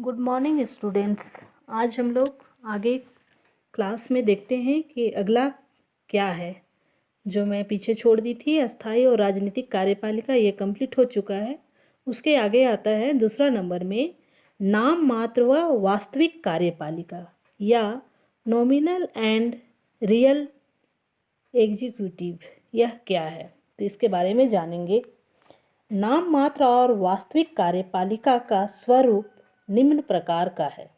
Good morning students. आज हम लोग आगे क्लास में देखते हैं कि अगला क्या है। जो मैं पीछे छोड़ दी थी अस्थायी और राजनीतिक कार्यपालिका, ये कंप्लीट हो चुका है। उसके आगे आता है दूसरा नंबर में नाम मात्र व वास्तविक कार्यपालिका या नॉमिनल एंड रियल एग्जीक्यूटिव। यह क्या है, तो इसके बारे में जानेंगे। नाम मात्र और वास्तविक कार्यपालिका का स्वरूप निम्न प्रकार का है।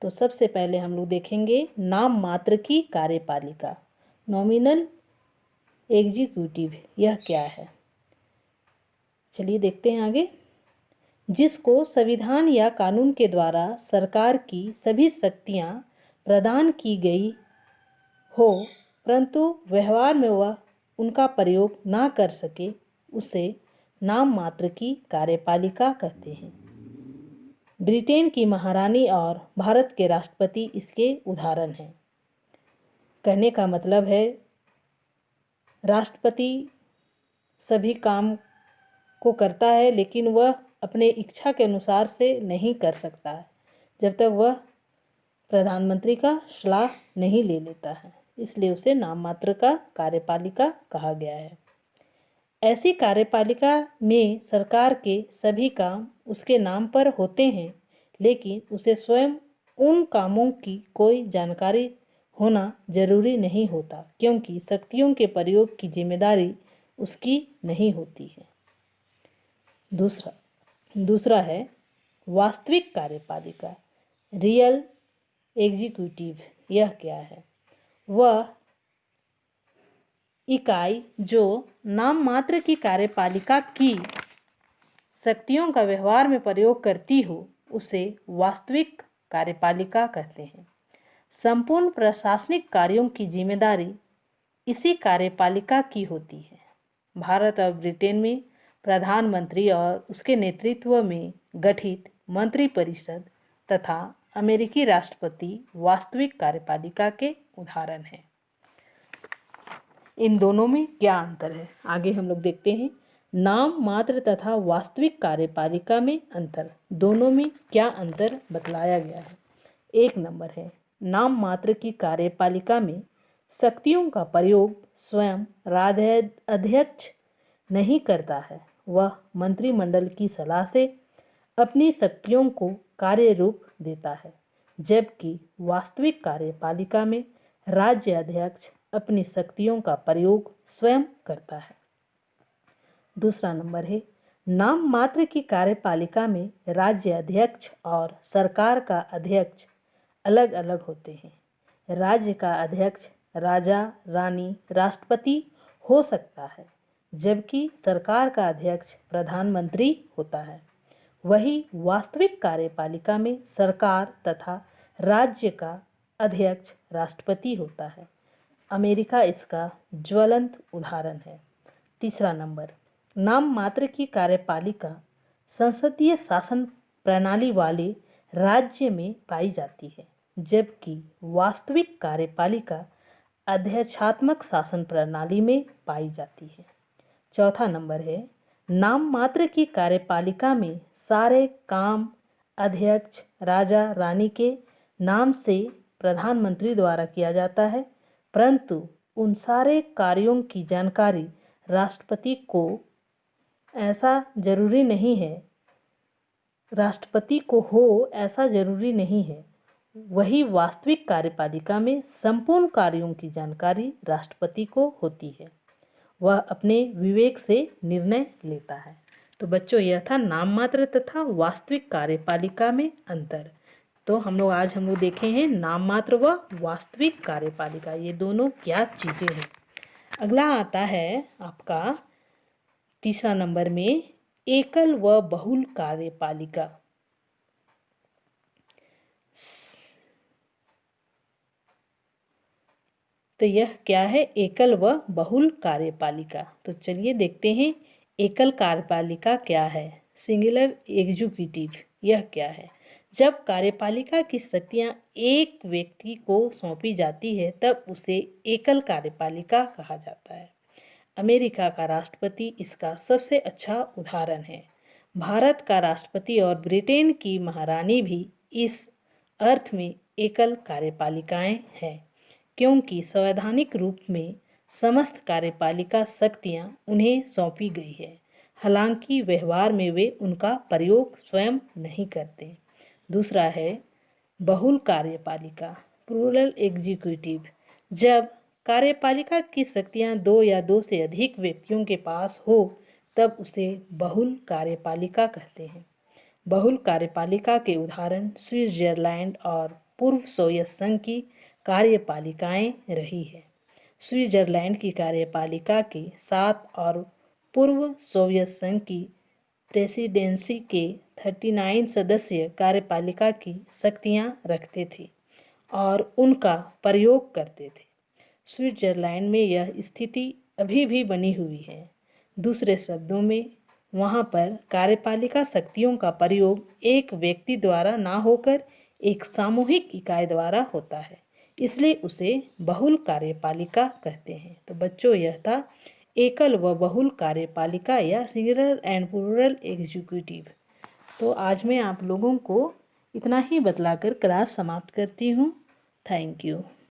तो सबसे पहले हम लोग देखेंगे नाम मात्र की कार्यपालिका, नॉमिनल एग्जीक्यूटिव, यह क्या है। चलिए देखते हैं आगे। जिसको संविधान या कानून के द्वारा सरकार की सभी शक्तियां प्रदान की गई हो, परंतु व्यवहार में वह उनका प्रयोग ना कर सके, उसे नाम मात्र की कार्यपालिका कहते हैं। ब्रिटेन की महारानी और भारत के राष्ट्रपति इसके उदाहरण हैं। कहने का मतलब है राष्ट्रपति सभी काम को करता है, लेकिन वह अपने इच्छा के अनुसार से नहीं कर सकता है जब तक वह प्रधानमंत्री का सलाह नहीं ले लेता है, इसलिए उसे नाम मात्र का कार्यपालिका कहा गया है। ऐसी कार्यपालिका में सरकार के सभी काम उसके नाम पर होते हैं, लेकिन उसे स्वयं उन कामों की कोई जानकारी होना जरूरी नहीं होता, क्योंकि शक्तियों के प्रयोग की जिम्मेदारी उसकी नहीं होती है। दूसरा है वास्तविक कार्यपालिका, रियल एग्जीक्यूटिव। यह क्या है। वह इकाई जो नाम मात्र की कार्यपालिका की शक्तियों का व्यवहार में प्रयोग करती हो, उसे वास्तविक कार्यपालिका कहते हैं। संपूर्ण प्रशासनिक कार्यों की जिम्मेदारी इसी कार्यपालिका की होती है। भारत और ब्रिटेन में प्रधानमंत्री और उसके नेतृत्व में गठित मंत्रिपरिषद तथा अमेरिकी राष्ट्रपति वास्तविक कार्यपालिका के उदाहरण हैं। इन दोनों में क्या अंतर है, आगे हम लोग देखते हैं। नाम मात्र तथा वास्तविक कार्यपालिका में अंतर, दोनों में क्या अंतर बतलाया गया है। एक नंबर है, नाम मात्र की कार्यपालिका में शक्तियों का प्रयोग स्वयं राज्याध्यक्ष नहीं करता है, वह मंत्रिमंडल की सलाह से अपनी शक्तियों को कार्य रूप देता है, जबकि वास्तविक कार्यपालिका में राज्याध्यक्ष अपनी शक्तियों का प्रयोग स्वयं करता है। दूसरा नंबर है, नाम मात्र की कार्यपालिका में राज्य अध्यक्ष और सरकार का अध्यक्ष अलग अलग होते हैं। राज्य का अध्यक्ष राजा, रानी, राष्ट्रपति हो सकता है, जबकि सरकार का अध्यक्ष प्रधानमंत्री होता है। वही वास्तविक कार्यपालिका में सरकार तथा राज्य का अध्यक्ष राष्ट्रपति होता है। अमेरिका इसका ज्वलंत उदाहरण है। तीसरा नंबर, नाम मात्र की कार्यपालिका संसदीय शासन प्रणाली वाले राज्य में पाई जाती है, जबकि वास्तविक कार्यपालिका अध्यक्षात्मक शासन प्रणाली में पाई जाती है। चौथा नंबर है, नाम मात्र की कार्यपालिका में सारे काम अध्यक्ष राजा रानी के नाम से प्रधानमंत्री द्वारा किया जाता है, परंतु उन सारे कार्यों की जानकारी राष्ट्रपति को ऐसा जरूरी नहीं है, राष्ट्रपति को हो ऐसा जरूरी नहीं है। वही वास्तविक कार्यपालिका में संपूर्ण कार्यों की जानकारी राष्ट्रपति को होती है, वह अपने विवेक से निर्णय लेता है। तो बच्चों, यह था नाम मात्र तथा वास्तविक कार्यपालिका में अंतर। तो हम लोग देखे हैं नाम मात्र व वास्तविक कार्यपालिका, ये दोनों क्या चीज़ें हैं। अगला आता है आपका तीसरा नंबर में एकल व बहुल कार्यपालिका। तो यह क्या है, एकल व बहुल कार्यपालिका। तो चलिए देखते हैं एकल कार्यपालिका क्या है, सिंगुलर एग्जीक्यूटिव, यह क्या है। जब कार्यपालिका की शक्तियां एक व्यक्ति को सौंपी जाती है, तब उसे एकल कार्यपालिका कहा जाता है। अमेरिका का राष्ट्रपति इसका सबसे अच्छा उदाहरण है। भारत का राष्ट्रपति और ब्रिटेन की महारानी भी इस अर्थ में एकल कार्यपालिकाएं हैं, क्योंकि संवैधानिक रूप में समस्त कार्यपालिका शक्तियां उन्हें सौंपी गई है, हालांकि व्यवहार में वे उनका प्रयोग स्वयं नहीं करते। दूसरा है बहुल कार्यपालिका, प्लूरल एग्जीक्यूटिव। जब कार्यपालिका की शक्तियां दो या दो से अधिक व्यक्तियों के पास हो तब उसे बहुल कार्यपालिका कहते हैं। बहुल कार्यपालिका के उदाहरण स्विट्जरलैंड और पूर्व सोवियत संघ की कार्यपालिकाएं रही है। स्विट्जरलैंड की कार्यपालिका के 7 और पूर्व सोवियत संघ की प्रेसिडेंसी के 39 सदस्य कार्यपालिका की शक्तियां रखते थे और उनका प्रयोग करते थे। स्विट्जरलैंड में यह स्थिति अभी भी बनी हुई है। दूसरे शब्दों में वहाँ पर कार्यपालिका शक्तियों का प्रयोग एक व्यक्ति द्वारा ना होकर एक सामूहिक इकाई द्वारा होता है, इसलिए उसे बहुल कार्यपालिका कहते हैं। तो बच्चों, यह था एकल व बहुल कार्यपालिका या सिंगुलर एंड प्लूरल एग्जीक्यूटिव। तो आज मैं आप लोगों को इतना ही बतलाकर क्लास समाप्त करती हूँ। Thank you.